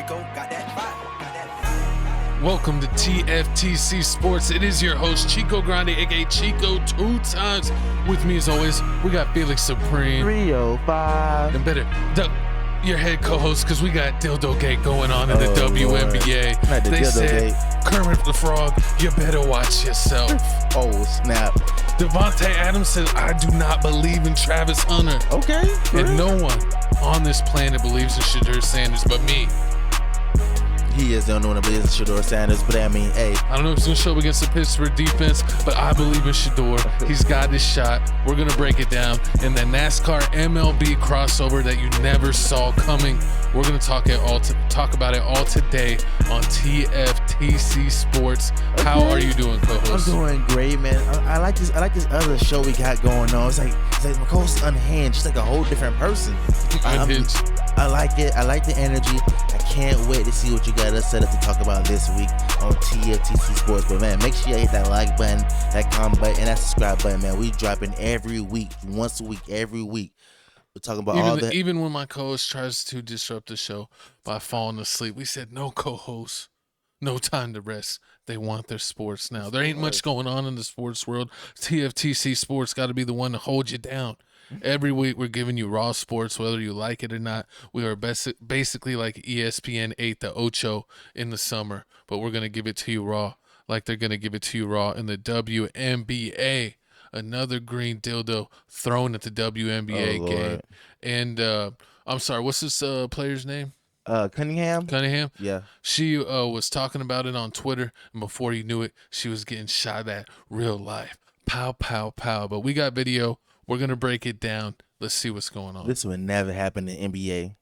Chico got that fire. Got that fire. Welcome to TFTC Sports. It is your host, Chico Grande, aka Chico 2 times. With me as always, we got Felix Supreme. 305. And better, your head co-host, because we got Dildo Gate going on in the WNBA. Not the They Dildo said, Gate. Kermit the Frog, you better watch yourself. Oh, snap. Devontae Adams said, I do not believe in Travis Hunter. Okay. And no one on this planet believes in Shedeur Sanders but me. He is the only one that believes in Shedeur Sanders, but I mean, hey. I don't know if he's going to show up against the Pittsburgh defense, but I believe in Shedeur. He's got his shot. We're going to break it down in the NASCAR MLB crossover that you never saw coming. We're going to talk about it all today on TFTC Sports. Okay. How are you doing, co-host? I'm doing great, man. I like this other show we got going on. It's like my co-host unhinged. She's like a whole different person. Unhinged. I like it. I like the energy. I can't wait to see what you got us set up to talk about this week on TFTC Sports. But man, make sure you hit that like button, that comment button, and that subscribe button, man. We dropping every week, once a week, every week. We're talking about all that. Even when my co-host tries to disrupt the show by falling asleep, we said no co-host, no time to rest. They want their sports now. There ain't much going on in the sports world. TFTC Sports got to be the one to hold you down. Every week we're giving you raw sports, whether you like it or not. We are basically like ESPN 8 the Ocho in the summer, but we're going to give it to you raw like they're going to give it to you raw in the WNBA. Another green dildo thrown at the WNBA game. And I'm sorry, what's this player's name? Cunningham. Yeah. She was talking about it on Twitter, and before you knew it, she was getting shot at real life. Pow, pow, pow. But we got video. We're going to break it down. Let's see what's going on. This would never happen in NBA.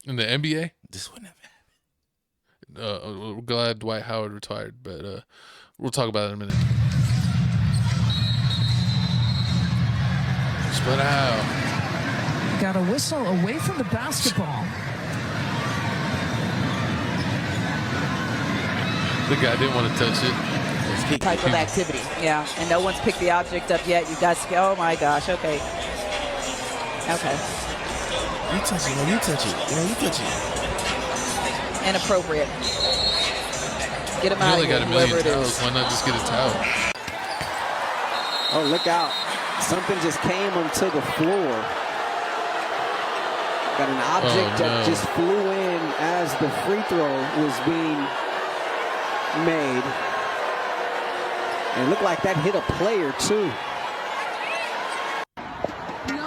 In the NBA? This would never happen. We're glad Dwight Howard retired, but we'll talk about it in a minute. Split out. Got a whistle away from the basketball. The guy didn't want to touch it. Type of activity, yeah, and no one's picked the object up yet. You guys go, oh my gosh, okay. You touch it, you touch it, you touch it. Inappropriate. Get him out of here, got a million whoever it towels. is. Why not just get a towel? Oh, look out. Something just came onto the floor. Got an object that just flew in as the free throw was being made. And it looked like that hit a player, too.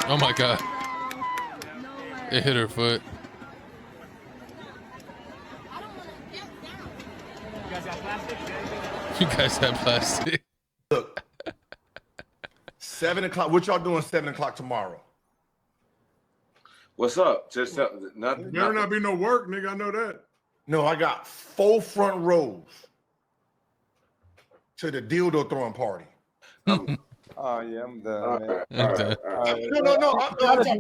Oh, my God. It hit her foot. You guys have plastic? Look, 7 o'clock. What y'all doing 7 o'clock tomorrow? What's up? Just nothing. Better not be no work, nigga. I know that. No, I got 4 front rows to the dildo throwing party. Oh, yeah, I'm done, man. No.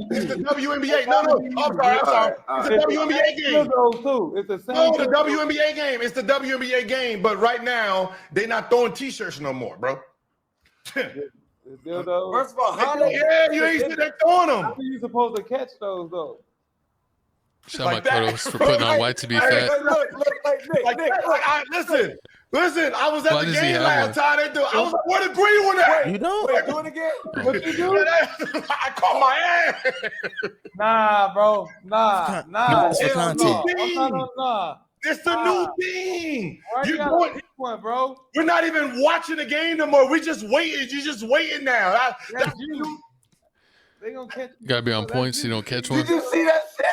It's the WNBA. No. I'm sorry. It's the WNBA game. It's the same. No, the WNBA game. It's the WNBA game. But right now, they not throwing T-shirts no more, bro. First of all, you ain't sitting there throwing them. How are you supposed to catch those, though? Shout out my cuddles for putting on white to be fat. Listen, I was at the game last time. They do. I was like, "What a green one at?" You know? Do it again. What you do? I caught my ass. Nah, bro. Nah. It's the content. Nah. It's the new thing. You got one, bro. We're not even watching the game no more. We just waiting. You're just waiting now. That's you. They gonna catch you. Gotta be on point so you don't catch one. Did you see that shit?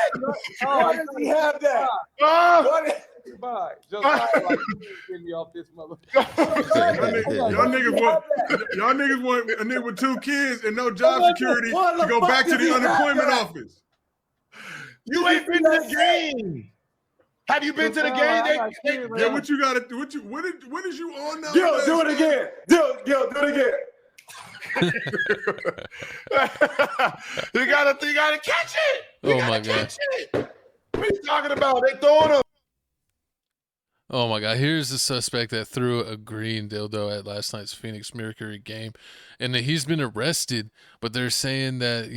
Why does he have that? Goodbye. Just like get me off this motherfucker. Y'all niggas want a nigga with 2 kids and no job security to go back to the unemployment office. You ain't been to the game. Have you been to the game? Yeah, what you gotta do? What is you on now? Do it again. Do it again. You gotta catch it. Oh my God. What are you talking about? They throwing them. Oh my God! Here's the suspect that threw a green dildo at last night's Phoenix Mercury game, and that he's been arrested. But they're saying that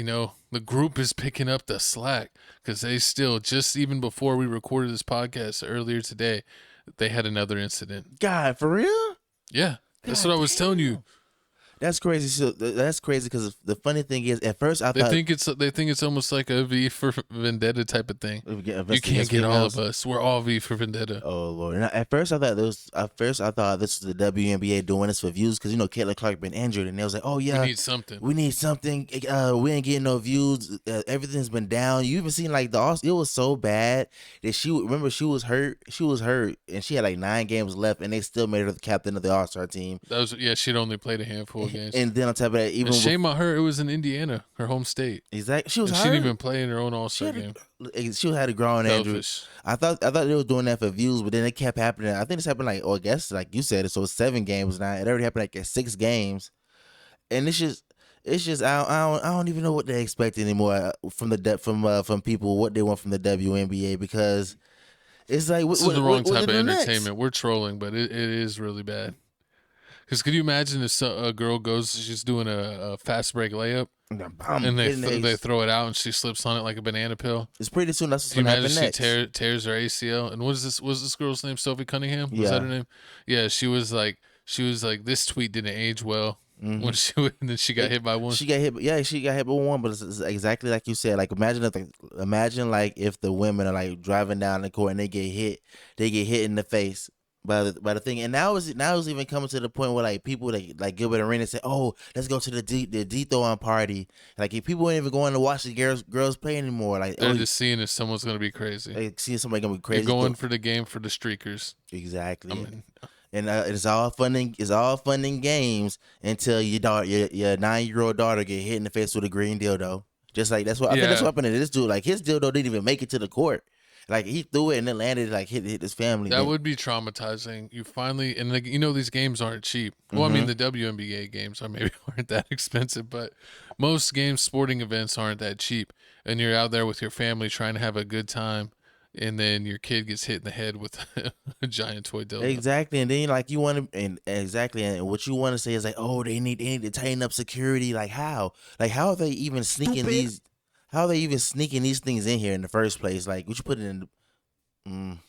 the group is picking up the slack because they still, just even before we recorded this podcast earlier today, they had another incident. God, for real? Yeah, that's what I was telling you. That's crazy. So that's crazy because the funny thing is, at first I They thought think it's almost like a V for Vendetta type of thing. You can't get all of us. We're all V for Vendetta. Oh Lord! And at first I thought this was the WNBA doing this for views because Caitlin Clark been injured and they was like, oh yeah, We need something. We ain't getting no views. Everything's been down. You even seen like it was so bad that she was hurt. She was hurt and she had like 9 games left and they still made her the captain of the All-Star team. She'd only played a handful of games. And then on top of that, even shame on her, it was in Indiana, her home state. Exactly, she didn't even play in her own All-Star game. She had a groin injury. I thought they were doing that for views, but then it kept happening. I think this happened I guess like you said, so it's 7 games now. It already happened like at 6 games, and it's just I don't even know what they expect anymore from people, what they want from the WNBA, because it's like this is the wrong type of entertainment. Next? We're trolling, but it is really bad. Because could you imagine if a girl she's doing a fast break layup, and they throw it out and she slips on it like a banana peel? It's pretty soon that's what's going to happen next. She tears her ACL. And was this girl's name? Sophie Cunningham? Was that her name? Yeah, she was like, this tweet didn't age well. Mm-hmm. And then she got hit by one. She got hit by one, but it's exactly like you said. Like imagine if the women are like driving down the court and they get hit in the face by the thing. And now it's even coming to the point where like people like Gilbert Arenas say, oh, let's go to the D-throwing party. Like if people ain't even going to watch the girls play anymore. Like they're just seeing if someone's gonna be crazy. They see somebody gonna be crazy. They're going for the game for the streakers. Exactly. And it's all fun and games until your 9-year-old daughter get hit in the face with a green dildo. Just like I think that's what happened to this dude. Like his dildo didn't even make it to the court. Like he threw it and it landed, like hit his family. That would be traumatizing. You finally, and like these games aren't cheap. Well, I mean the WNBA games aren't that expensive, but most games, sporting events aren't that cheap. And you're out there with your family trying to have a good time. And then your kid gets hit in the head with a giant toy dildo. Exactly, and then like you want to, and what you want to say is like, oh, they need to tighten up security. Like how are they even sneaking these? How are they even sneaking these things in here in the first place? Like, would you put it in?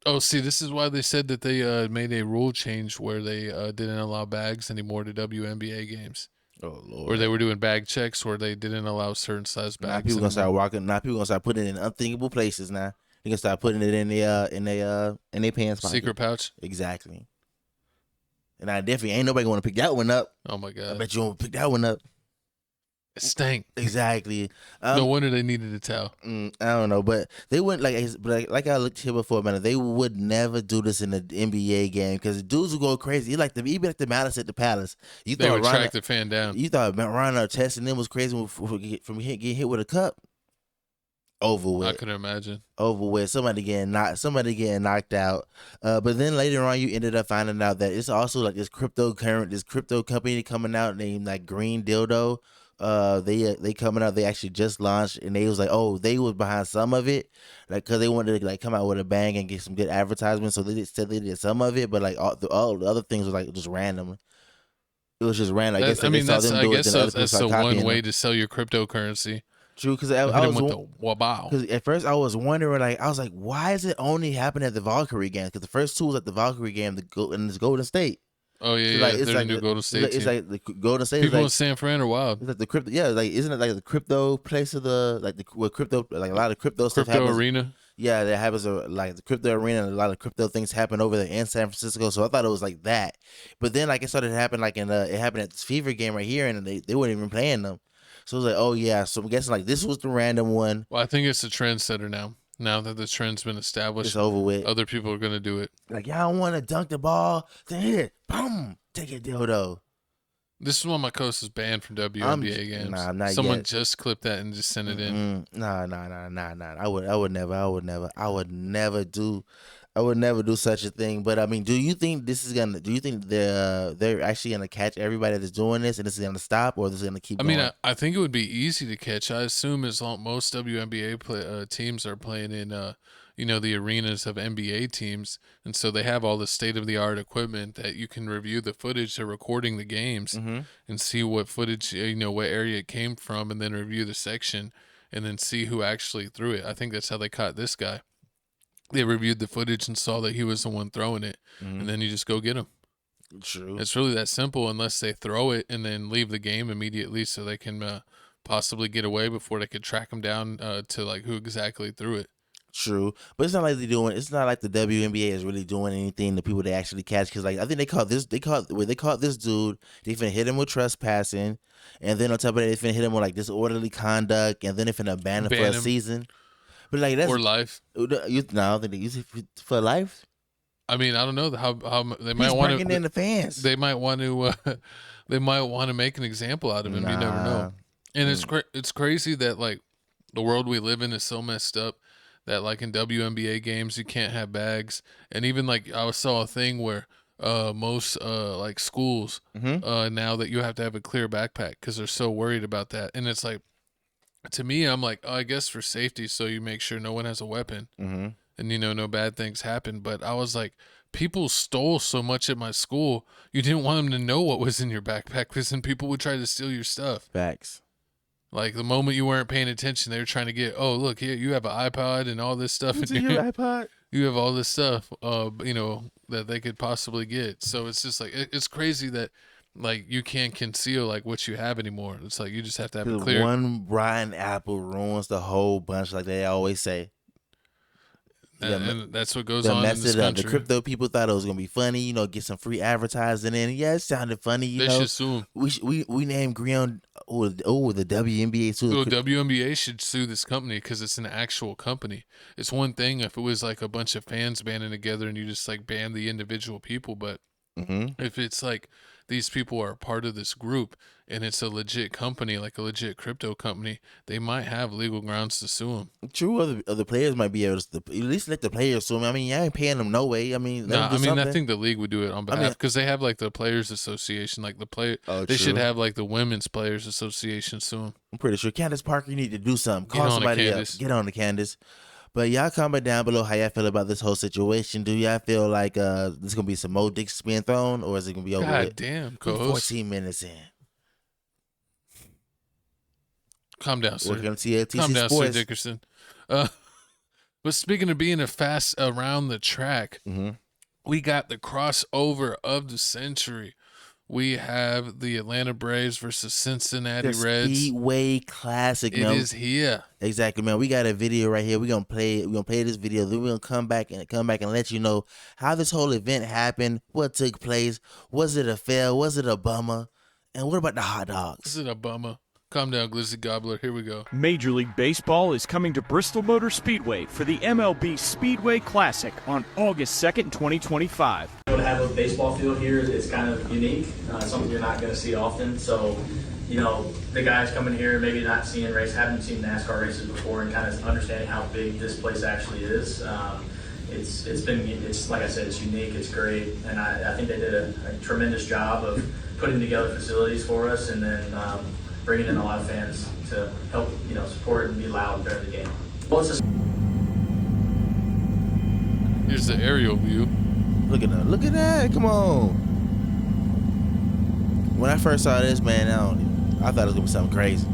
Oh, see, this is why they said that they made a rule change where they didn't allow bags anymore to WNBA games. Oh Lord! Or they were doing bag checks where they didn't allow certain size bags. Now people gonna start walking. Now people gonna start putting it in unthinkable places. Now they can start putting it in their pants pocket. Secret pouch. Exactly. And I definitely ain't nobody gonna pick that one up. Oh my God! I bet you won't pick that one up. It stank. Exactly. No wonder they needed a towel. I don't know, but they wouldn't like I looked here before, man. They would never do this in an NBA game because dudes would go crazy. You'd be like the Malice at the Palace. They would track the fan down. You thought Ron Artest and them was crazy from getting hit with a cup. Over with. I couldn't imagine. Over with. Somebody getting knocked out. But then later on, you ended up finding out that it's also like this crypto company coming out named like Green Dildo. They coming out. They actually just launched, and they was like, oh, they was behind some of it, like because they wanted to like come out with a bang and get some good advertisements. So they said they did some of it, but like all the other things was like just random. It was just random. I guess that's the one way to sell your cryptocurrency. True, because at first I was wondering, like I was like, why is it only happening at the Valkyrie game? Because the first two was at the Valkyrie game, and it's Golden State. Oh yeah, so, like, they're the new Golden State team. It's like the Golden State. People like, in San Fran are wild. It's like the crypto. Yeah, like isn't it like the crypto place of where crypto, like a lot of crypto stuff happens. Crypto arena. Yeah, that happens like the crypto arena, and a lot of crypto things happen over there in San Francisco. So I thought it was like that, but then like it started to happen like it happened at this Fever game right here, and they weren't even playing them. So it was like, oh yeah. So I'm guessing like this was the random one. Well, I think it's a trendsetter now. Now that the trend's been established, it's over with. Other people are gonna do it. Like y'all want to dunk the ball? Then here, boom, take a dildo. This is why my coach is banned from WNBA games. Nah, not Someone yet. just clipped that and just sent it in. Nah. I would never do such a thing. But I mean, do you think they're actually gonna catch everybody that's doing this, and this is gonna stop, or this is gonna keep going? I mean, I think it would be easy to catch. I assume as long most WNBA teams are playing in the arenas of NBA teams. And so they have all the state-of-the-art equipment that you can review the footage they're recording the games and see what footage, what area it came from, and then review the section and then see who actually threw it. I think that's how they caught this guy. They reviewed the footage and saw that he was the one throwing it, and then you just go get him. True. It's really that simple, unless they throw it and then leave the game immediately so they can possibly get away before they could track him down to like who exactly threw it. True, but it's not like it's not like the WNBA is really doing anything to people they actually catch. Because like I think they caught this dude. They finna hit him with trespassing, and then on top of that, they finna hit him with like disorderly conduct, and then they finna ban him for a season. But like that's or life. No, I don't think they use it for life. I mean, I don't know how they might He's want to. bringing in the fans. They might want to. They might want to make an example out of him. You never know. And it's crazy that like the world we live in is so messed up that like in WNBA games you can't have bags, and even like I saw a thing where most like schools now that you have to have a clear backpack because they're so worried about that. And it's like, to me, I'm like, I guess for safety, so you make sure no one has a weapon. And, no bad things happen. But I was like, people stole so much at my school. You didn't want them to know what was in your backpack because then people would try to steal your stuff. Facts. Like the moment you weren't paying attention, they were trying to get, oh, look, here, you have an iPod and all this stuff. What's in your iPod? You have all this stuff, that they could possibly get. So it's just like, it's crazy that like you can't conceal like what you have anymore. It's like you just have to have it clear. One rotten apple ruins the whole bunch, like they always say. And that's what goes on in this country. The crypto people thought it was gonna be funny, get some free advertising in. Yeah, it sounded funny. They should sue him. We named Grion. The WNBA sue. WNBA should sue this company because it's an actual company. It's one thing if it was like a bunch of fans banding together and you just like ban the individual people, but if it's like these people are part of this group and it's a legit company, like a legit crypto company, they might have legal grounds to sue them. True, other players might be able to at least let the players sue them. I mean, I ain't paying them no way. I mean, I think the league would do it on behalf because they have like the Players Association, like the player. They should have like the Women's Players Association sue them. I'm pretty sure Candace Parker, you need to do something. Call somebody else. Get on to Candace. But y'all comment down below how y'all feel about this whole situation. Do y'all feel like there's gonna be some more dicks being thrown, or is it gonna be over? God damn, co-host. 14 minutes in. Calm down, sir. Welcome to TFTC Calm down, Sports. Sir Dickerson. But speaking of being a fast around the track, we got the crossover of the century. We have the Atlanta Braves versus Cincinnati Reds. Speedway Classic. It is here. Exactly, man. We got a video right here. We're gonna play this video. Then we're gonna come back and let you know how this whole event happened, what took place. Was it a fail? Was it a bummer? And what about the hot dogs? Is it a bummer? Calm down, Glizzy Gobbler. Here we go. Major League Baseball is coming to Bristol Motor Speedway for the MLB Speedway Classic on August 2nd, 2025. To have a baseball field here is kind of unique, something you're not going to see often. So, the guys coming here, maybe not seeing haven't seen NASCAR races before, and kind of understanding how big this place actually is. It's like I said, it's unique, it's great, and I think they did a tremendous job of putting together facilities for us, and then bringing in a lot of fans to help, support and be loud during the game. Here's the aerial view. Look at that! Come on. When I first saw this, man, I thought it was gonna be something crazy.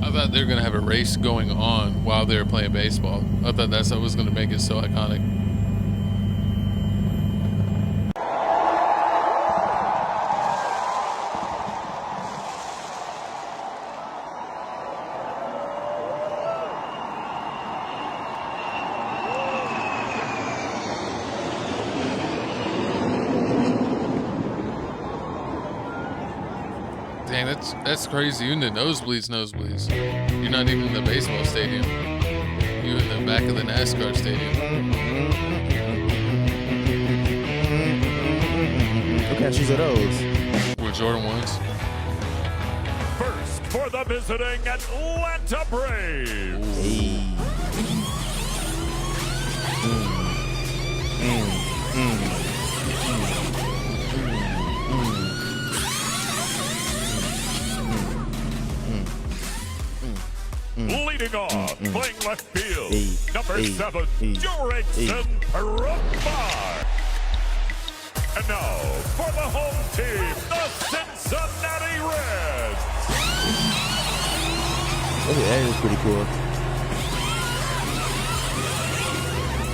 I thought they were gonna have a race going on while they were playing baseball. I thought that's what was gonna make it so iconic. Dang, that's crazy. You in the nosebleeds. You're not even in the baseball stadium. You in the back of the NASCAR stadium. What kind of shoes are those? Were Jordan 1s? First for the visiting Atlanta Braves. Hey. Leading off, playing left field, number 7, Jurickson Profar. And now, for the home team, the Cincinnati Reds. Okay, that is pretty cool.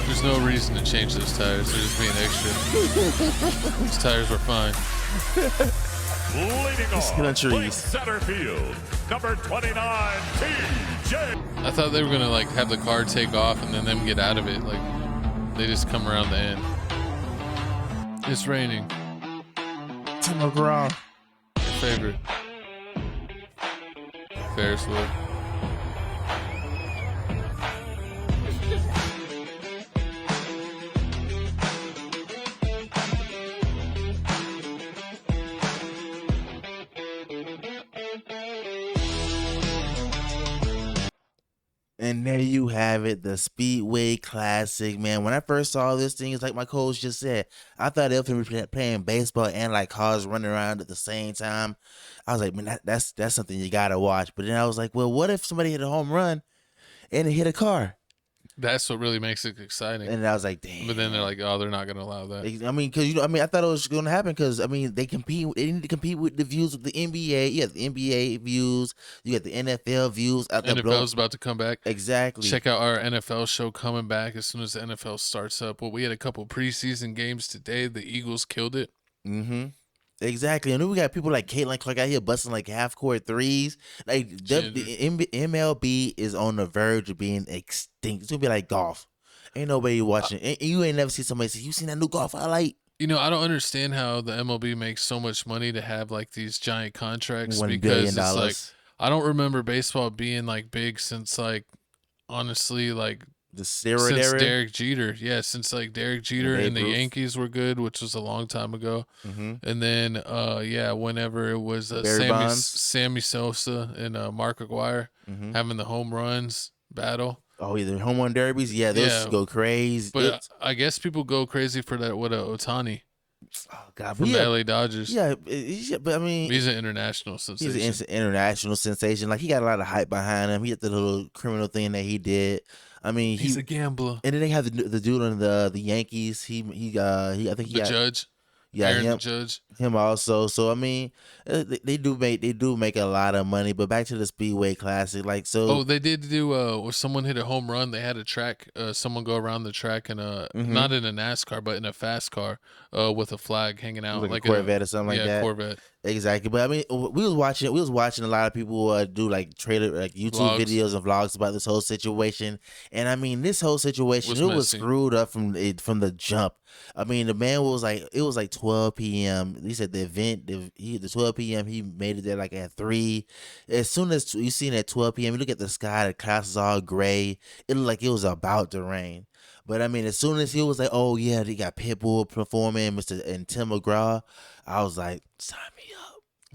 There's no reason to change those tires. They're just being extra. Those tires were fine. Leading off, playing center field, number 29, TJ. I thought they were gonna like have the car take off and then them get out of it. Like they just come around the end. It's raining. Tim McGraw. Your favorite. Ferris wheel. And there you have it, the Speedway Classic, man. When I first saw this thing, it's like my coach just said, I thought they were going to be playing baseball and like cars running around at the same time. I was like, man, that's something you got to watch. But then I was like, well, what if somebody hit a home run and it hit a car? That's what really makes it exciting. And I was like, damn. But then they're like, oh, they're not going to allow that. I mean, because, I thought it was going to happen because, they need to compete with the views of the NBA. You have the NBA views. You got the NFL views. NFL's about to come back. Exactly. Check out our NFL show coming back as soon as the NFL starts up. Well, we had a couple preseason games today. The Eagles killed it. Mm-hmm. Exactly. And then we got people like Caitlin Clark out here busting like half-court threes. Like the MLB is on the verge of being extinct. It's going to be like golf. Ain't nobody watching. You ain't never see somebody say, you seen that new golf highlight? I don't understand how the MLB makes so much money to have like these giant contracts. $1 because billion. It's like, I don't remember baseball being like big since like, honestly, like, the steroid since era? Derek Jeter. Yeah, since like Derek Jeter and the Yankees were good, which was a long time ago. Mm-hmm. And then, whenever it was Sammy Sosa and Mark Aguirre having the home runs battle. Oh, yeah, the home run derbies? Yeah, those go crazy. But I guess people go crazy for that with Ohtani. Oh, God. From the LA Dodgers. Yeah, but I mean, he's an international sensation. He's an international sensation. Like, he got a lot of hype behind him. He had the little criminal thing that he did. I mean, he's a gambler. And then they have the dude on the Yankees. I think he got Judge. Yeah, Aaron him, the Judge. Him also. So I mean, they do make a lot of money. But back to the Speedway Classic, like so. Oh, they did do where someone hit a home run. They had a track. Someone go around the track in not in a NASCAR, but in a fast car, with a flag hanging out, like a Corvette or something like that. Yeah, Corvette. Exactly. But I mean, we was watching a lot of people do like YouTube videos and vlogs about this whole situation. And I mean, this whole situation was screwed up from the jump. I mean, the man was like, it was like 12 p.m. He said the 12 p.m. he made it there like at 3. As soon as you seen at 12 p.m., you look at the sky, the clouds is all gray. It looked like it was about to rain. But I mean, as soon as he was like, oh yeah, they got Pitbull performing, and Tim McGraw, I was like, sign me up.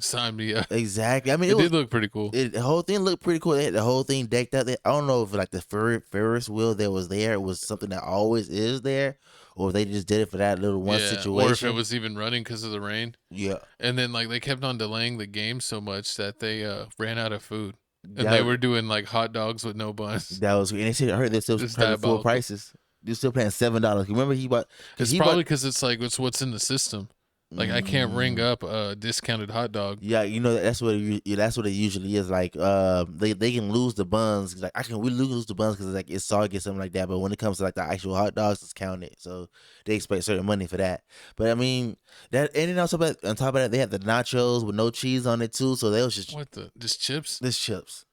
Sign me up. Exactly. I mean, it did look pretty cool. The whole thing looked pretty cool. They had the whole thing decked out there. I don't know if like the Ferris wheel that was there, it was something that always is there, or if they just did it for that little one situation. Or if it was even running because of the rain. Yeah. And then like they kept on delaying the game so much that they ran out of food. And they were doing like hot dogs with no buns. That was, and they said, I heard they're still paying full prices. They're still paying $7. Remember he bought? It's probably because it's like it's what's in the system. Like I can't ring up a discounted hot dog. Yeah, that's what it usually is. Like they can lose the buns. Like we lose the buns because like it's soggy or something like that. But when it comes to like the actual hot dogs, it's counted. So they expect certain money for that. But I mean that, and then also on top of that, they had the nachos with no cheese on it too. So they was just chips. Just chips.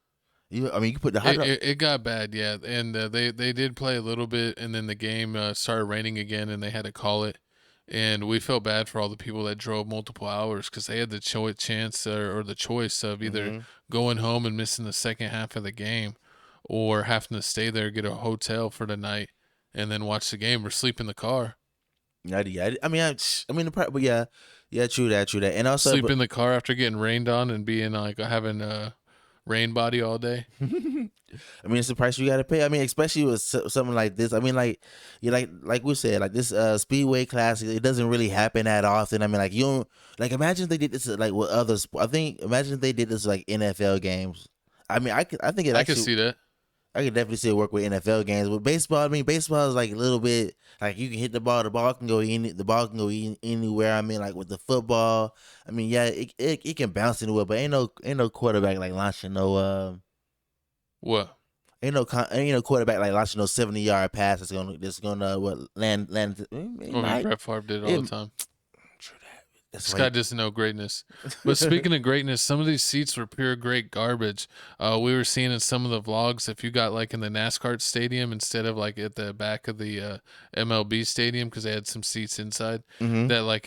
You can put the hot dog. It got bad, yeah. And they did play a little bit, and then the game started raining again, and they had to call it. And we felt bad for all the people that drove multiple hours because they had the choice of either going home and missing the second half of the game, or having to stay there, get a hotel for the night, and then watch the game or sleep in the car. Yeah, but yeah, true that, and also sleep in the car after getting rained on and being like having a rain body all day. I mean, it's the price you got to pay. I mean, especially with something like this. I mean, like we said, like this Speedway Classic, it doesn't really happen that often. I mean, like you don't like imagine if they did this like with others. Imagine if they did this like NFL games. I mean, I think it. I could see that. I could definitely see it work with NFL games. But baseball, I mean, baseball is like a little bit like you can hit the ball can go anywhere. I mean, like with the football, I mean, yeah, it can bounce anywhere, but ain't no quarterback like launching no what? Ain't no quarterback like launching no 70-yard pass that's gonna land. Brett Favre did it all the time. This guy doesn't know greatness. But speaking of greatness, some of these seats were pure great garbage. We were seeing in some of the vlogs, if you got like in the NASCAR stadium instead of like at the back of the MLB stadium, because they had some seats inside, that like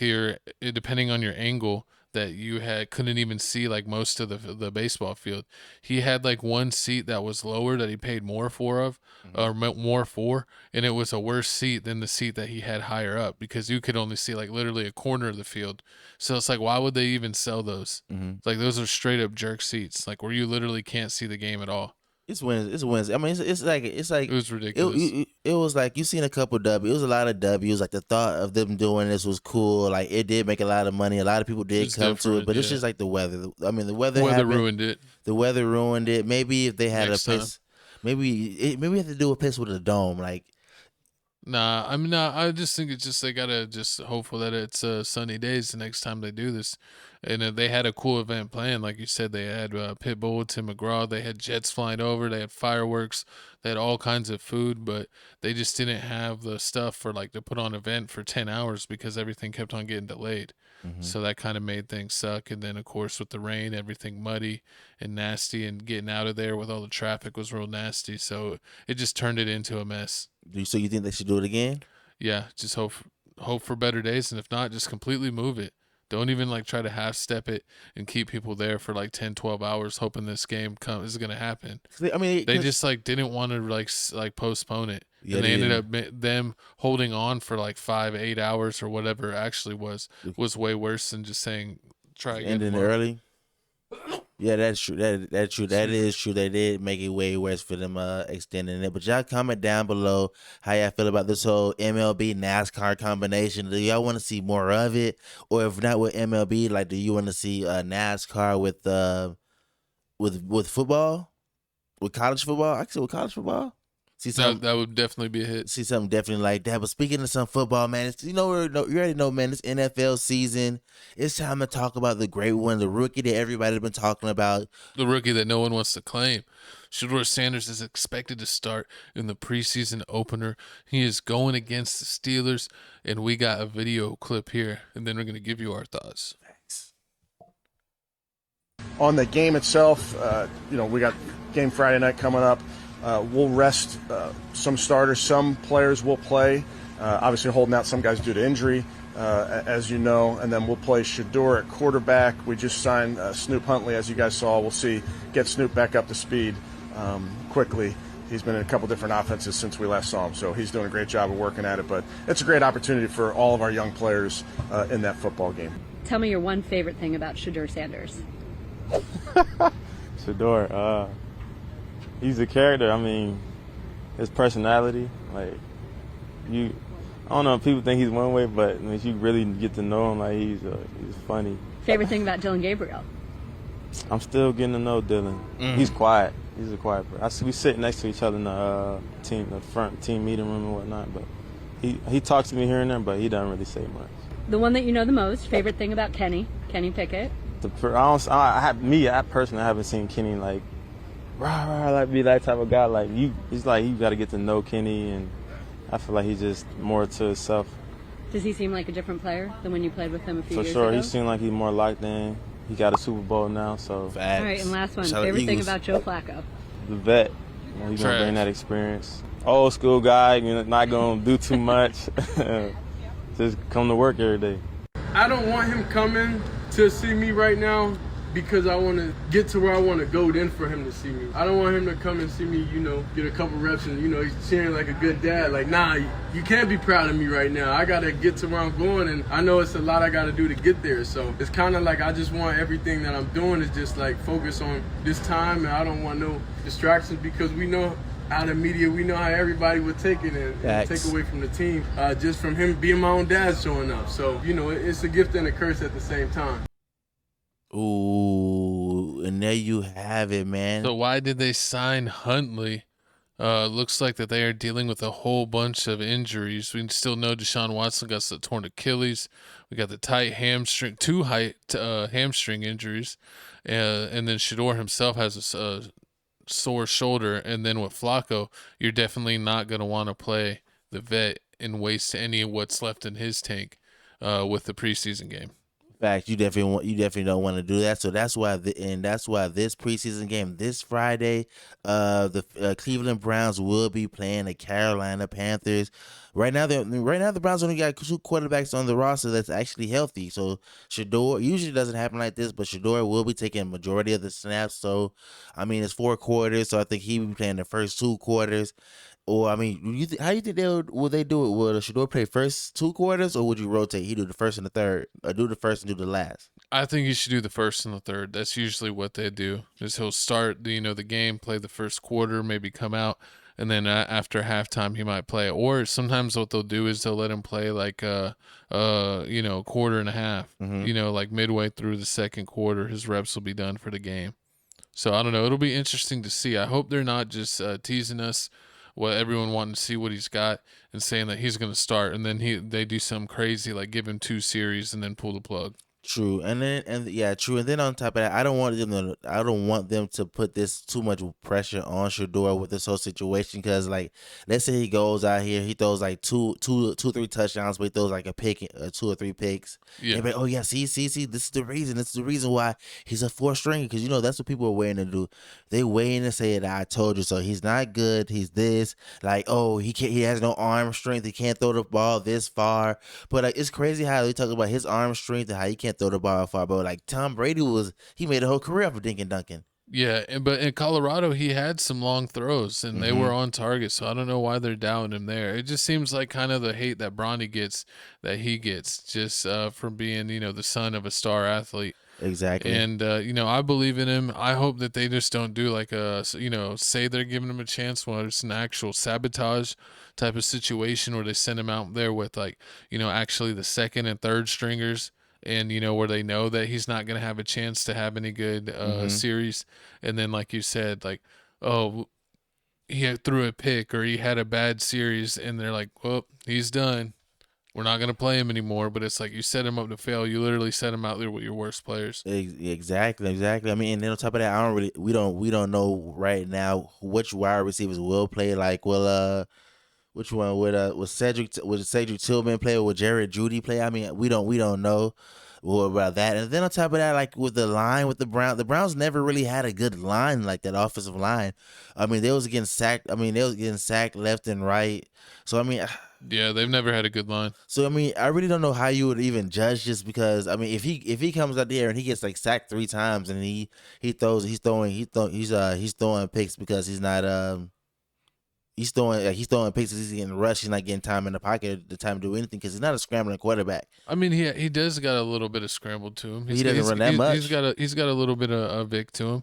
depending on your angle, that you couldn't even see like most of the baseball field. He had like one seat that was lower that he paid more for, and it was a worse seat than the seat that he had higher up, because you could only see like literally a corner of the field. So it's like, why would they even sell those? Like those are straight up jerk seats, like where you literally can't see the game at all. It's wins. I mean, it's like it was ridiculous. It was like you seen a couple W's. It was a lot of W's. Like the thought of them doing this was cool. Like it did make a lot of money. A lot of people did come to it, but it's just like the weather. I mean, the weather ruined it. The weather ruined it. Maybe if they had a place, maybe we have to do a place with a dome. Like, nah, I mean, I just think it's just they gotta just hopeful that it's sunny days the next time they do this. And they had a cool event planned, like you said. They had Pitbull, Tim McGraw. They had jets flying over. They had fireworks. They had all kinds of food, but they just didn't have the stuff for like to put on an event for 10 hours because everything kept on getting delayed. So that kind of made things suck. And then, of course, with the rain, everything muddy and nasty, and getting out of there with all the traffic was real nasty. So it just turned it into a mess. So you think they should do it again? Yeah, just hope for better days, and if not, just completely move it. Don't even like try to half step it and keep people there for like 10, 12 hours hoping this game is going to happen. I mean, they just like didn't want to like postpone it. Yeah, and they ended up them holding on for like 5-8 hours or whatever it actually was way worse than just saying try again. Ending early. Yeah, that's true. That's true. That is true. They did make it way worse for them extending it. But y'all comment down below how y'all feel about this whole MLB NASCAR combination. Do y'all want to see more of it? Or if not with MLB, like do you want to see NASCAR with football? With college football? I can see with college football. See that would definitely be a hit. See something definitely like that. But speaking of some football, man, you already know, man, it's NFL season. It's time to talk about the great one, the rookie that everybody's been talking about. The rookie that no one wants to claim. Shedeur Sanders is expected to start in the preseason opener. He is going against the Steelers, and we got a video clip here, and then we're going to give you our thoughts. Thanks. On the game itself, we got game Friday night coming up. We'll rest some starters. Some players will play, obviously holding out some guys due to injury, as you know. And then we'll play shedeur at quarterback. We just signed Snoop Huntley, as you guys saw. We'll get Snoop back up to speed quickly. He's been in a couple different offenses since we last saw him, so he's doing a great job of working at it. But it's a great opportunity for all of our young players in that football game. Tell me your one favorite thing about Shedeur Sanders. Shedeur, he's a character. I mean, his personality, like I don't know if people think he's one way, but if you really get to know him, like he's funny. Favorite thing about Dylan Gabriel? I'm still getting to know Dylan. He's quiet. He's a quiet person. We sit next to each other in the front team meeting room and whatnot, but he talks to me here and there, but he doesn't really say much. The one that you know the most. Favorite thing about Kenny Pickett? I personally haven't seen Kenny like be that type of guy. Like he's like you got to get to know Kenny, and I feel like he's just more to himself. Does he seem like a different player than when you played with him a few years ago? For sure, he seemed like he's more locked in. He got a Super Bowl now, so. Facts. All right, and last one. Favorite thing about Joe Flacco? The vet. He's gonna bring that experience. Old school guy, not gonna do too much. Just come to work every day. I don't want him coming to see me right now, because I want to get to where I want to go, then for him to see me. I don't want him to come and see me, get a couple reps and, he's cheering like a good dad. Like, nah, you can't be proud of me right now. I got to get to where I'm going, and I know it's a lot I got to do to get there. So it's kind of like I just want everything that I'm doing is just like focus on this time, and I don't want no distractions, because we know out of media, we know how everybody would take it and take away from the team, just from him being my own dad showing up. So, it's a gift and a curse at the same time. Ooh, and there you have it, man. So why did they sign Huntley Looks like that they are dealing with a whole bunch of injuries. We still know Deshaun Watson got the torn Achilles. We got the tight hamstring, two hamstring injuries, and then shedeur himself has a sore shoulder. And then with Flacco, you're definitely not going to want to play the vet and waste any of what's left in his tank with the preseason game. Fact, you definitely don't want to do that. So that's why this preseason game this Friday, the Cleveland Browns will be playing the Carolina Panthers. Right now the Browns only got 2 quarterbacks on the roster that's actually healthy. So shedeur usually doesn't happen like this, but shedeur will be taking a majority of the snaps. So I mean it's 4 quarters, so I think he will be playing the first 2 quarters. Or I mean, how do you think would they do it? Would shedeur play first 2 quarters, or would you rotate? He do the first and the third, or do the first and do the last? I think he should do the first and the third. That's usually what they do. Is he'll start the game, play the first quarter, maybe come out, and then after halftime he might play. Or sometimes what they'll do is they'll let him play like quarter and a half. Like midway through the second quarter, his reps will be done for the game. So I don't know. It'll be interesting to see. I hope they're not just teasing us. Well, everyone wanting to see what he's got and saying that he's going to start, and then they do something crazy like give him 2 series and then pull the plug. True, and then on top of that, I don't want them to put this too much pressure on shedeur with this whole situation, because like let's say he goes out here, he throws like 3 touchdowns, but he throws like a pick, 2 or 3 picks. Yeah. But, oh yeah, see, this is the reason why he's a 4th stringer, because that's what people are waiting to do. They waiting to say that I told you so. He's not good. He's this, like, oh, he has no arm strength. He can't throw the ball this far. But like, it's crazy how they talk about his arm strength and how he can't throw the ball far. But like Tom Brady he made a whole career off of dink and dunking. Yeah, but in Colorado he had some long throws and they were on target. So I don't know why they're doubting him there. It just seems like kind of the hate that Bronny gets, that he gets just from being the son of a star athlete. Exactly. And I believe in him. I hope that they just don't do like say they're giving him a chance when it's an actual sabotage type of situation where they send him out there with actually the 2nd and 3rd stringers. And where they know that he's not going to have a chance to have any good series, and then like you said, like, oh, he threw a pick or he had a bad series, and they're like, well, he's done. We're not going to play him anymore. But it's like you set him up to fail. You literally set him out there with your worst players. Exactly. I mean, and then on top of that, we don't know right now which wide receivers will play. Like, which one would Cedric Tillman play, or would Jared Jeudy play? I mean, we don't know about that. And then on top of that, like with the line with the Browns never really had a good line like that, offensive line. I mean, they was getting sacked. Left and right. So I mean, yeah, they've never had a good line. So I mean, I really don't know how you would even judge this, because I mean, if he comes out there and he gets like sacked 3 times and he's throwing picks because he's not He's throwing picks. He's getting rushed. He's not getting time in the pocket, the time to do anything, because he's not a scrambling quarterback. I mean, he does got a little bit of scramble to him. He doesn't run that much. He's got a little bit of Vic to him.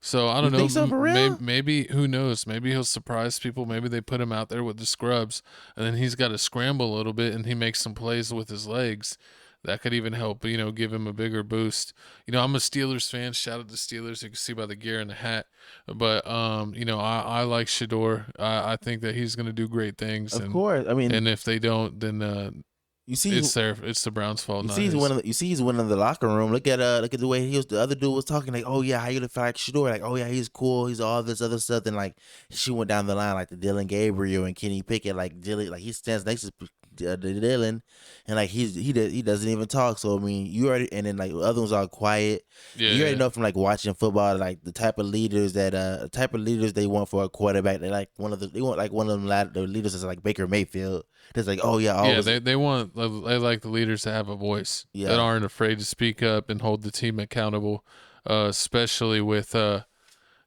So I don't know. Think so, for real? Maybe who knows? Maybe he'll surprise people. Maybe they put him out there with the scrubs, and then he's got to scramble a little bit, and he makes some plays with his legs. That could even help, give him a bigger boost. I'm a Steelers fan. Shout out to Steelers. You can see by the gear and the hat. But, I like shedeur. I think that he's going to do great things. Of course. I mean, and if they don't, then it's the Browns' fault. He's winning the locker room. Look at the way the other dude was talking, like, oh yeah, how you look like shedeur, like, oh yeah, he's cool, he's all this other stuff. And like she went down the line, like the Dylan Gabriel and Kenny Pickett, like Dylan, like he stands next to Dylan, and like he doesn't even talk. So I mean, you already, and then like the other ones are quiet. Yeah, you already know from like watching football, like the type of leaders they want for a quarterback. They like one of them. The leaders is like Baker Mayfield. It's like, oh yeah, always. Yeah, they like the leaders to have a voice that aren't afraid to speak up and hold the team accountable, especially with them.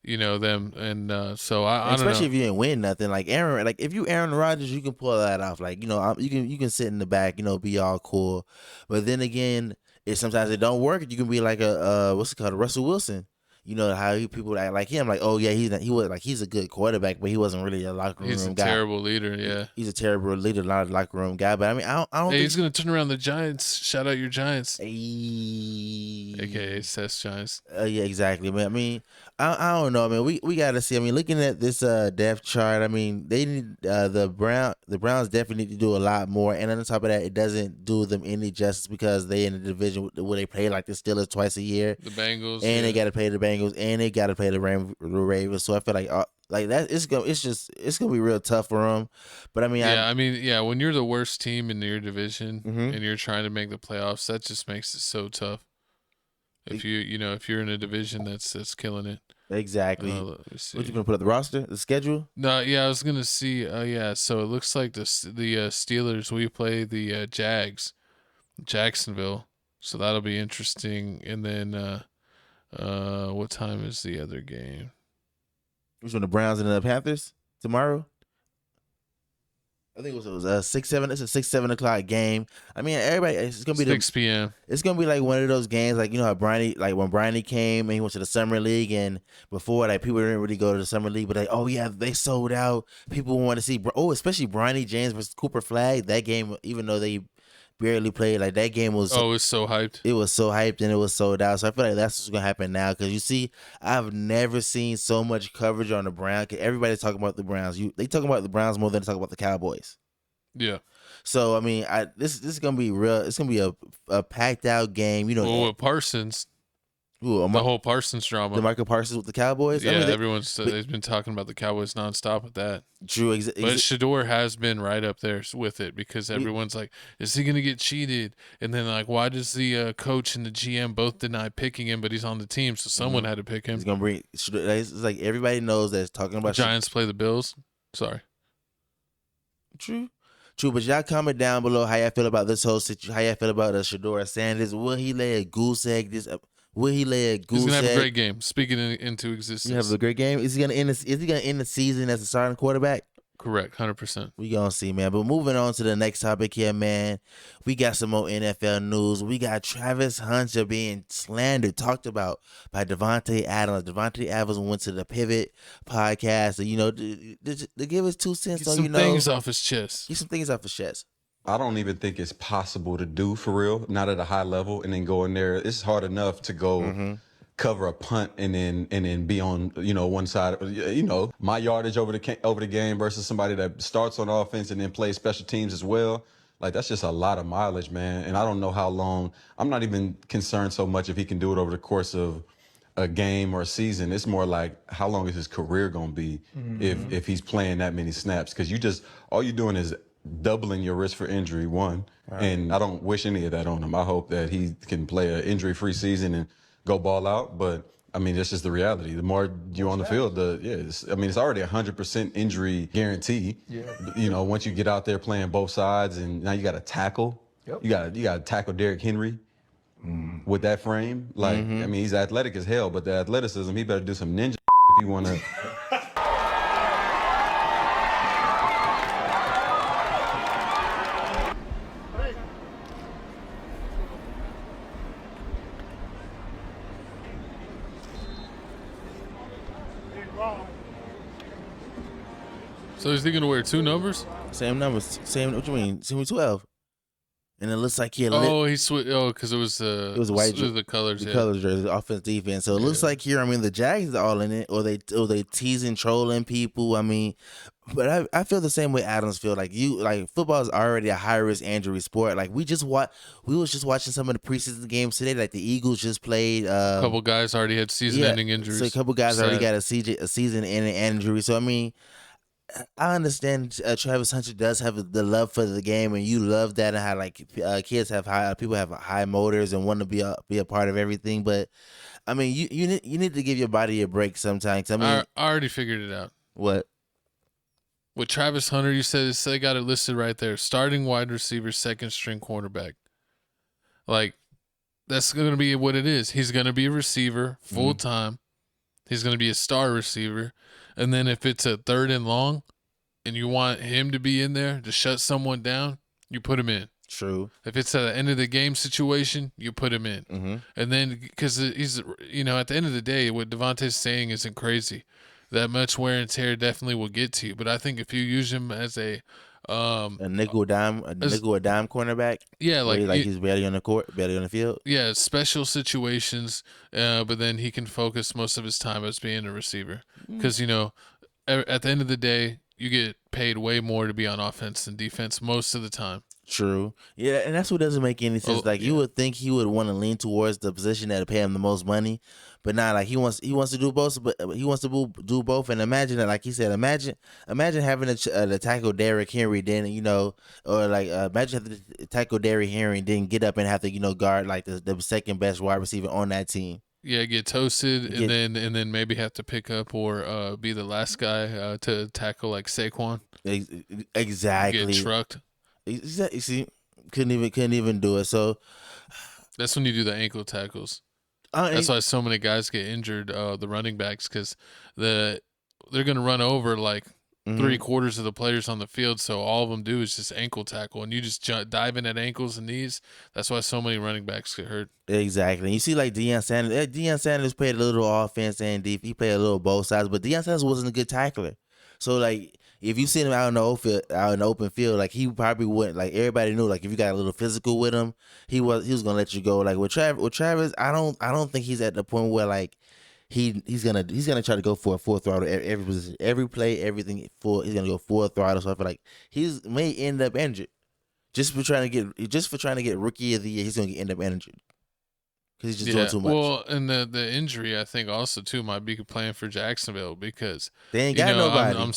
And so I don't know. Especially if you didn't win nothing, like Aaron. Like if you Aaron Rodgers, you can pull that off. Like you can sit in the back, be all cool. But then again, sometimes it don't work. You can be like a what's it called, a Russell Wilson. you know how people act like him, like, oh yeah, he's a good quarterback, but he wasn't really a locker room guy. He's a terrible leader. Yeah, he's a terrible leader, not a locker room guy. But I mean, I don't. Hey, think he's gonna turn around the Giants. Shout out your Giants. Hey. AKA Seth's Giants. Yeah, exactly. Man, I mean, I don't know. I mean, we got to see. I mean, looking at this depth chart, I mean, they need the Browns definitely need to do a lot more. And on top of that, it doesn't do them any justice because they in the division where they play like the Steelers twice a year. The Bengals, and they got to play the Bengals, and they got to play the Ravens. So I feel like that it's gonna be real tough for them. But I mean, when you're the worst team in your division and you're trying to make the playoffs, that just makes it so tough. If you're in a division that's killing it. Exactly. What you gonna put up the roster, the schedule? No, yeah, I was gonna see. So it looks like the Steelers. We play the Jacksonville, so that'll be interesting. And then what time is the other game? Which one, the Browns and the Panthers tomorrow? I think it was 6-7. It's a 6-7 o'clock game. I mean, everybody. It's gonna be 6 p.m. It's gonna be like one of those games, like you know how when Bronny came and he went to the summer league, and before like people didn't really go to the summer league, but like, oh yeah, they sold out. People want to see. Especially Bronny James versus Cooper Flag. That game, even though they barely played, like that game was. Oh, it was so hyped. It was so hyped and it was sold out. So I feel like that's what's gonna happen now, because you see, I've never seen so much coverage on the Browns. Everybody's talking about the Browns. They talking about the Browns more than they talk about the Cowboys. Yeah. So I mean, this is gonna be real. It's gonna be a packed out game. You know, with Parsons. The whole Parsons drama. The Michael Parsons with the Cowboys. Yeah, I mean, they've been talking about the Cowboys nonstop with that. True. But shedeur has been right up there with it, because everyone's like, is he gonna get cheated? And then like, why does the coach and the GM both deny picking him, but he's on the team, so someone had to pick him. He's gonna bring. It's like everybody knows that it's talking about the Giants play the Bills. Sorry. True, but y'all comment down below how y'all feel about this whole situation. How y'all feel about Shedeur Sanders? Will he lay a goose egg? He's gonna have a great game. Speaking into existence. You have a great game. Is he gonna end the season as a starting quarterback? Correct, 100%. We gonna see, man. But moving on to the next topic here, man. We got some more NFL news. We got Travis Hunter being slandered, talked about by Devontae Adams. Devontae Adams went to the Pivot podcast, to give his 2 cents. Get some things off his chest. Get some things off his chest. I don't even think it's possible to do for real, not at a high level, and then go in there. It's hard enough to go cover a punt and then be on one side. My yardage over the game versus somebody that starts on offense and then plays special teams as well. Like, that's just a lot of mileage, man. And I don't know how long. I'm not even concerned so much if he can do it over the course of a game or a season. It's more like, how long is his career gonna be if he's playing that many snaps? Because all you're doing is doubling your risk for injury, one. Right. And I don't wish any of that on him. I hope that he can play an injury-free season and go ball out. But I mean, that's just the reality. The more you're on the field, it's already 100% injury guarantee. Yeah. Once you get out there playing both sides, and now you got to tackle. Yep. You got to tackle Derrick Henry with that frame. Like, I mean, he's athletic as hell, but the athleticism, he better do some ninja if he want to. So is he gonna wear 2 numbers? Same numbers. Same. What you mean? Same with 12. And it looks like he. He switched. Oh, because it was white. The colors. The colors, jersey, offense, defense. So it looks like here. I mean, the Jags are all in it, or they teasing, trolling people. I mean, but I feel the same way Adams feel. Like football is already a high risk injury sport. Like we was just watching some of the preseason games today. Like the Eagles just played. A couple guys already had season-ending injuries. So a couple guys already got a season-ending injury. So I mean, I understand Travis Hunter does have the love for the game, and you love that, and how people have high motors and want to be a part of everything. But I mean, you need to give your body a break sometimes. I mean, I already figured it out. What? With Travis Hunter, you said they got it listed right there: starting wide receiver, second string cornerback. Like, that's going to be what it is. He's going to be a receiver full time. He's going to be a star receiver. And then if it's a 3rd and long and you want him to be in there to shut someone down, you put him in. True. If it's at the end of the game situation, you put him in. And then, because he's, at the end of the day, what Devontae's saying isn't crazy. That much wear and tear definitely will get to you. But I think if you use him as a nickel dime cornerback, yeah, he's barely on the court, barely on the field. Yeah, special situations, but then he can focus most of his time as being a receiver. Because at the end of the day, you get paid way more to be on offense than defense most of the time. True. Yeah, and that's what doesn't make any sense. You would think he would want to lean towards the position that would pay him the most money, but not he wants to do both. But he wants to do both. And imagine that, like he said, imagine having to tackle Derrick Henry, then or imagine having to tackle Derrick Henry, and then get up and have to guard like the second best wide receiver on that team. Yeah, get toasted, and then maybe have to pick up or be the last guy to tackle like Saquon. Exactly. Get trucked. You see, couldn't even do it. So that's when you do the ankle tackles. That's why so many guys get injured. The running backs, because they're gonna run over like 3/4 of the players on the field. So all of them do is just ankle tackle, and you just dive in at ankles and knees. That's why so many running backs get hurt. Exactly. You see, like Deion Sanders. Deion Sanders played a little offense and defense. He played a little both sides, but Deion Sanders wasn't a good tackler. So like, if you see him out in the open field, like he probably wouldn't. Like everybody knew, like if you got a little physical with him, he was gonna let you go. Like with Travis, I don't think he's at the point where like he's gonna try to go for a full throttle every position, every play, everything full. He's gonna go full throttle. So I feel like he may end up injured just for trying to get rookie of the year. He's gonna end up injured. Because he's just doing too much. Well, and the injury, I think, also, too, might be playing for Jacksonville because they ain't got nobody. I'm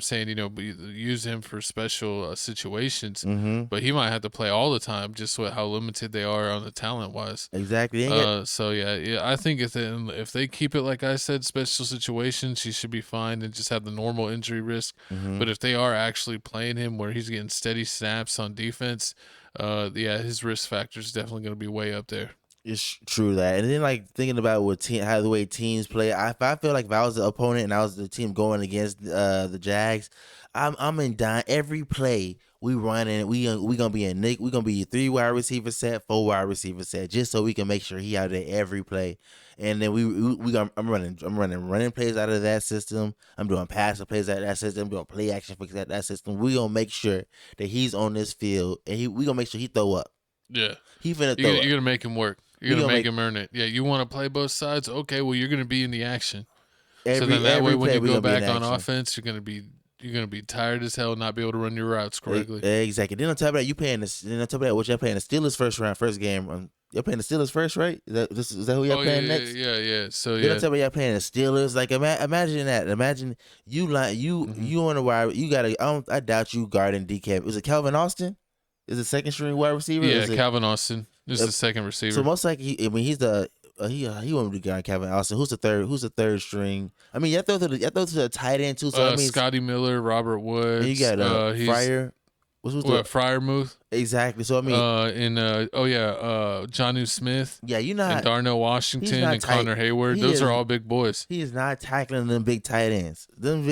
saying, use him for special situations, but he might have to play all the time just with how limited they are on the talent-wise. Exactly. So, yeah, I think if they keep it, like I said, special situations, he should be fine and just have the normal injury risk. But if they are actually playing him where he's getting steady snaps on defense, his risk factor is definitely going to be way up there. It's true that, and then like thinking about how the way teams play, I feel like if I was the opponent and I was the team going against the Jags, I'm in down every play we run and we gonna be in Nick, we gonna be 3 wide receiver set, 4 wide receiver set, just so we can make sure he out there every play, and then I'm running plays out of that system. I'm doing passing plays out of that system. I'm doing play action plays out of that system. We gonna make sure that he's on this field and we gonna make sure he throw up. Yeah, he finna throw up. You're gonna make him work. You're going to make him earn it. Yeah, you want to play both sides? Okay, well, you're going to be in the action. So then that way when you go back on offense, you're going to be tired as hell, not be able to run your routes correctly. Exactly. Then on top of that, what y'all playing the Steelers first game. Y'all playing the Steelers first, right? Is that who y'all playing next? Yeah. So then on top of y'all playing the Steelers. Like imagine that. Imagine you on the wide. You got I doubt you guarding DK. Was it Calvin Austin? Is it second string wide receiver? Yeah, Calvin Austin. This is the second receiver. So most likely, he's the he won't be guarding Calvin Austin. Who's the third string? I mean, you throw to the tight end too. So Scotty Miller, Robert Woods. You got Fryer. Freiermuth. Exactly. So I mean, Jonnu Smith. Yeah, and Darnell Washington and Connor Hayward. Those are all big boys. He is not tackling them big tight ends. Them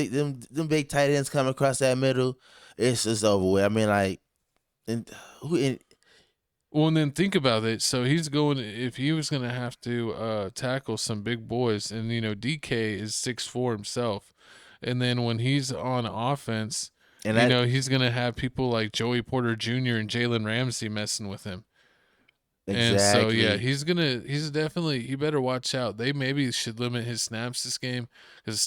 big tight ends come across that middle. It's just over with. I mean, like, well, and then think about it. So if he was going to have to tackle some big boys, and, DK is 6'4" himself. And then when he's on offense, he's going to have people like Joey Porter Jr. and Jalen Ramsey messing with him. Exactly. And so, he better watch out. They maybe should limit his snaps this game, because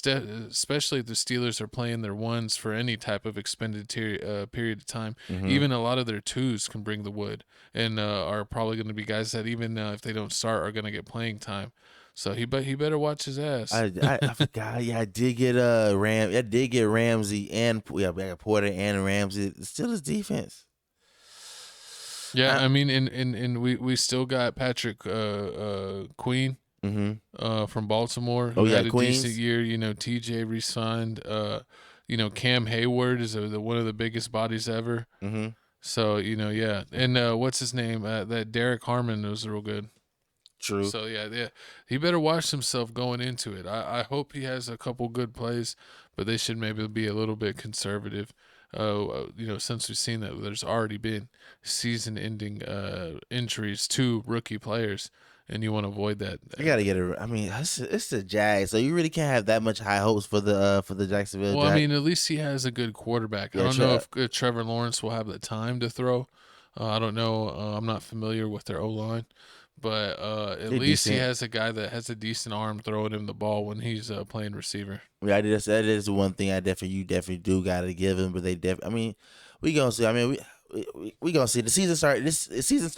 especially if the Steelers are playing their ones for any type of expended period of time. Even a lot of their twos can bring the wood, and are probably going to be guys that even if they don't start are going to get playing time. So he better watch his ass. I forgot. Yeah, I did get Ramsey and Porter and Ramsey. The Steelers defense. Yeah, I mean, and we still got Patrick Queen from Baltimore, who had a decent year. TJ re-signed. Cam Hayward is one of the biggest bodies ever. So yeah, and what's his name? That Derek Harmon was real good. True. So yeah, he better watch himself going into it. I hope he has a couple good plays, but they should maybe be a little bit conservative. since we've seen that there's already been season-ending injuries to rookie players, and you want to avoid that. You gotta get it. I mean, it's the Jags, so you really can't have that much high hopes for the Jacksonville. Well, Jags. I mean, at least he has a good quarterback. I don't know if Trevor Lawrence will have the time to throw. I don't know. I'm not familiar with their O-line, but at least he has a guy that has a decent arm throwing him the ball when he's playing receiver. Yeah, that is one thing you definitely do gotta give him. But I mean, we gonna see. I mean, we gonna see. The season starts. This season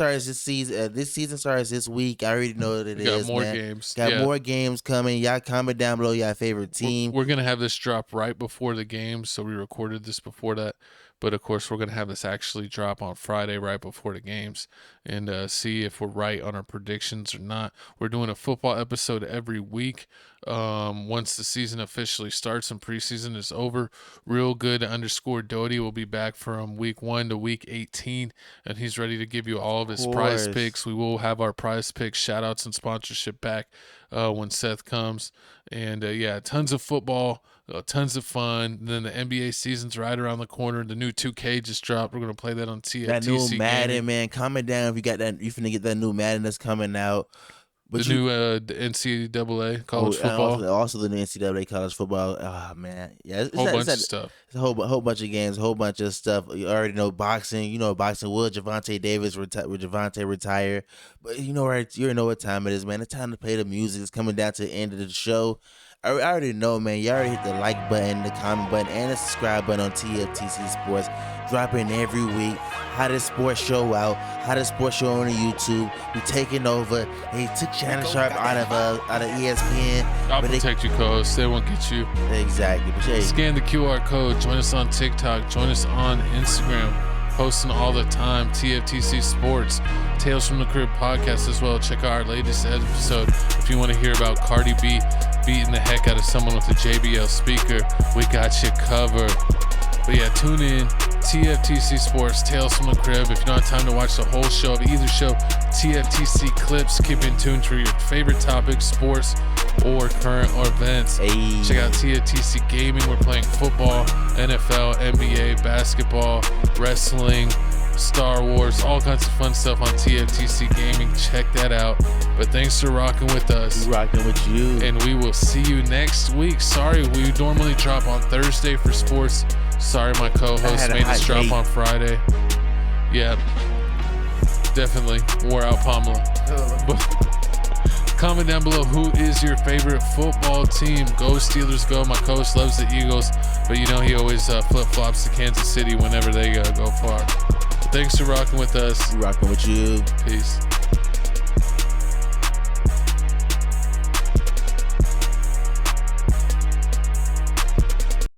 starts this week. I already know that it is. Got more games. Got more games coming. Y'all comment down below your favorite team. We're gonna have this drop right before the game, so we recorded this before that. But, of course, we're going to have this actually drop on Friday right before the games and see if we're right on our predictions or not. We're doing a football episode every week once the season officially starts and preseason is over. Real Good _ Doty will be back from week 1 to week 18, and he's ready to give you all of his prize picks. We will have our prize picks, shout-outs, and sponsorship back when Seth comes. And, tons of football. Tons of fun. Then the NBA season's right around the corner. The new 2K just dropped. We're gonna play that on TFTC. That new Madden, man. Comment down if you got that. You finna get that new Madden that's coming out. But new NCAA college football. Also the new NCAA college football. Oh man, yeah, it's a whole bunch of stuff. It's a whole bunch of games, a whole bunch of stuff. You already know boxing. You know boxing. Will Javante Davis retire? But you already know what time it is, man. It's time to play the music. It's coming down to the end of the show. I already know, man. You already hit the like button, the comment button, and the subscribe button on TFTC Sports. Dropping every week. Hottest sports show out. Hottest sports show on YouTube. We taking over. They took Shannon Sharp out of ESPN. I'll protect you, co-host. They won't get you. Exactly. But hey, scan the QR code. Join us on TikTok. Join us on Instagram. Posting all the time. TFTC Sports. Tales from the Crib podcast as well. Check out our latest episode if you want to hear about Cardi B beating the heck out of someone with a JBL speaker. We got you covered. But yeah, tune in. TFTC Sports, Tales from the Crib. If you don't have time to watch the whole show of either show, TFTC clips. Keep in tune for your favorite topics, sports, or current or events. Hey. Check out TFTC Gaming. We're playing football, NFL, NBA, basketball, wrestling, Star Wars, all kinds of fun stuff on TFTC Gaming. Check that out. But thanks for rocking with us. We rocking with you. And we will see you next week. Sorry, we normally drop on Thursday for sports. Sorry, my co-host made us drop on Friday. Yeah, definitely wore out Pamela. But comment down below who is your favorite football team. Go Steelers, go. My co-host loves the Eagles, but you know he always flip-flops to Kansas City whenever they go far. Thanks for rocking with us. We rocking with you. Peace.